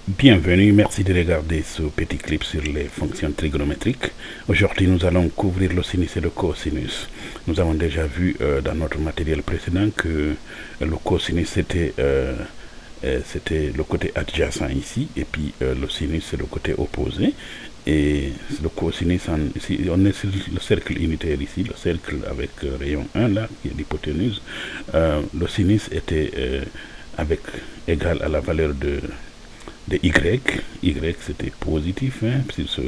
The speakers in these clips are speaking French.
Bienvenue, merci de regarder ce petit clip sur les fonctions trigonométriques. Aujourd'hui, nous allons couvrir le sinus et le cosinus. Nous avons déjà vu dans notre matériel précédent que le cosinus c'était le côté adjacent ici, et puis le sinus c'est le côté opposé. Et le cosinus, ici, on est sur le cercle unitaire ici, le cercle avec rayon 1 là, qui est l'hypoténuse. Le sinus était avec égal à la valeur de y c'était positif hein, sur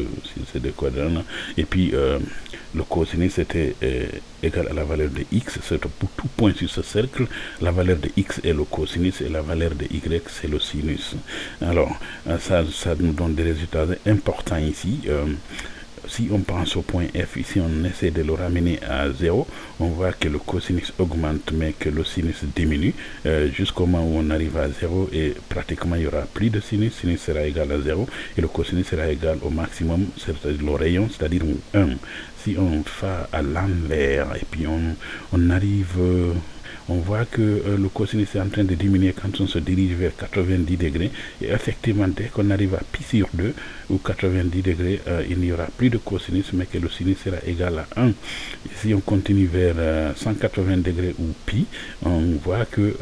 ces deux quadrants-là. Et puis le cosinus était égal à la valeur de x, c'est pour tout point sur ce cercle, la valeur de x est le cosinus et la valeur de y c'est le sinus. Alors ça nous donne des résultats importants ici. Si on pense au point F, ici on essaie de le ramener à 0, on voit que le cosinus augmente mais que le sinus diminue jusqu'au moment où on arrive à 0 et pratiquement il n'y aura plus de sinus, sinus sera égal à 0 et le cosinus sera égal au maximum, c'est-à-dire le rayon, c'est-à-dire 1. Si on fait à l'envers et puis on arrive... on voit que le cosinus est en train de diminuer quand on se dirige vers 90 degrés. Et effectivement, dès qu'on arrive à pi sur 2 ou 90 degrés, il n'y aura plus de cosinus, mais que le sinus sera égal à 1. Et si on continue vers 180 degrés ou pi, on voit que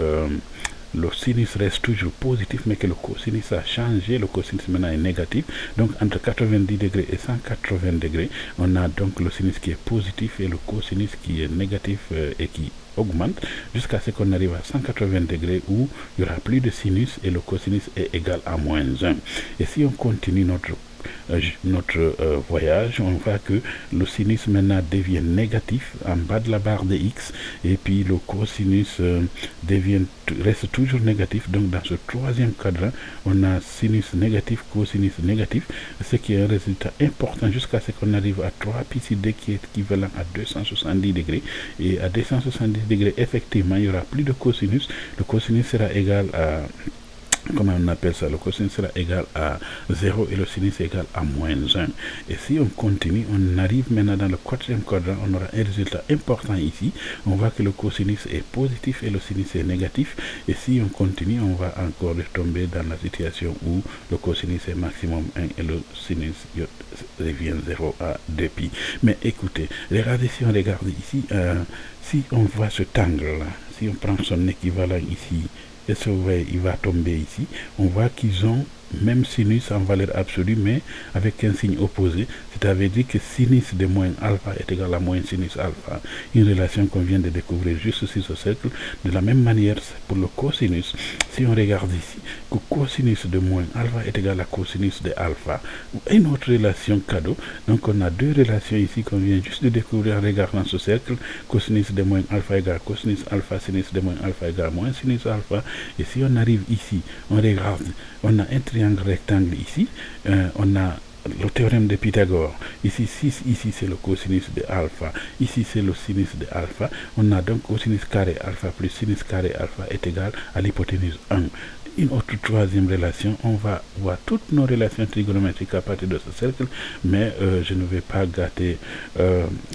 le sinus reste toujours positif, mais que le cosinus a changé, le cosinus maintenant est négatif. Donc entre 90 degrés et 180 degrés, on a donc le sinus qui est positif et le cosinus qui est négatif et qui augmente jusqu'à ce qu'on arrive à 180 degrés où il n'y aura plus de sinus et le cosinus est égal à moins 1. Et si on continue notre voyage, on voit que le sinus maintenant devient négatif en bas de la barre de x et puis le cosinus reste toujours négatif. Donc dans ce troisième cadran, on a sinus négatif, cosinus négatif, ce qui est un résultat important jusqu'à ce qu'on arrive à 3 pi sur 2 qui est équivalent à 270 degrés. Et à 270 degrés, effectivement, il n'y aura plus de cosinus. Le cosinus sera égal à... comment on appelle ça, le cosinus sera égal à 0 et le sinus égal à moins 1. Et si on continue, on arrive maintenant dans le quatrième quadrant, on aura un résultat important ici. On voit que le cosinus est positif et le sinus est négatif. Et si on continue, on va encore retomber dans la situation où le cosinus est maximum 1 et le sinus devient 0 à 2 pi. Mais écoutez, regardez si on regarde ici, si on voit cet angle-là, si on prend son équivalent ici, et ce il va tomber ici, on voit qu'ils ont même sinus en valeur absolue, mais avec un signe opposé, c'est-à-dire que sinus de moins alpha est égal à moins sinus alpha, une relation qu'on vient de découvrir juste sur ce cercle. De la même manière, pour le cosinus, si on regarde ici, que cosinus de moins alpha est égal à cosinus de alpha, une autre relation cadeau. Donc on a deux relations ici qu'on vient juste de découvrir en regardant ce cercle, cosinus de moins alpha égale cosinus alpha, sinus de moins alpha égale moins sinus alpha. Et si on arrive ici, on regarde, on a un triangle rectangle ici, on a le théorème de Pythagore. Ici, 6, ici c'est le cosinus de alpha, ici c'est le sinus de alpha. On a donc cosinus carré alpha plus sinus carré alpha est égal à l'hypoténuse 1. Une autre troisième relation, on va voir toutes nos relations trigonométriques à partir de ce cercle, mais je ne vais pas gâter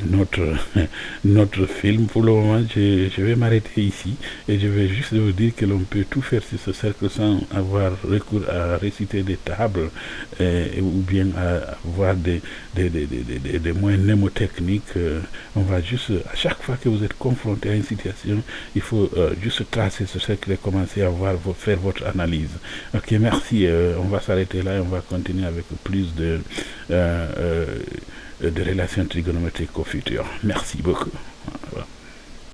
notre film pour le moment. Je vais m'arrêter ici et je vais juste vous dire que l'on peut tout faire sur ce cercle sans avoir recours à réciter des tables ou bien à avoir des moyens mnémotechniques. On va juste, à chaque fois que vous êtes confronté à une situation, il faut juste tracer ce cercle et commencer à faire votre analyse. Ok, merci. On va s'arrêter là et on va continuer avec plus de relations trigonométriques au futur. Merci beaucoup.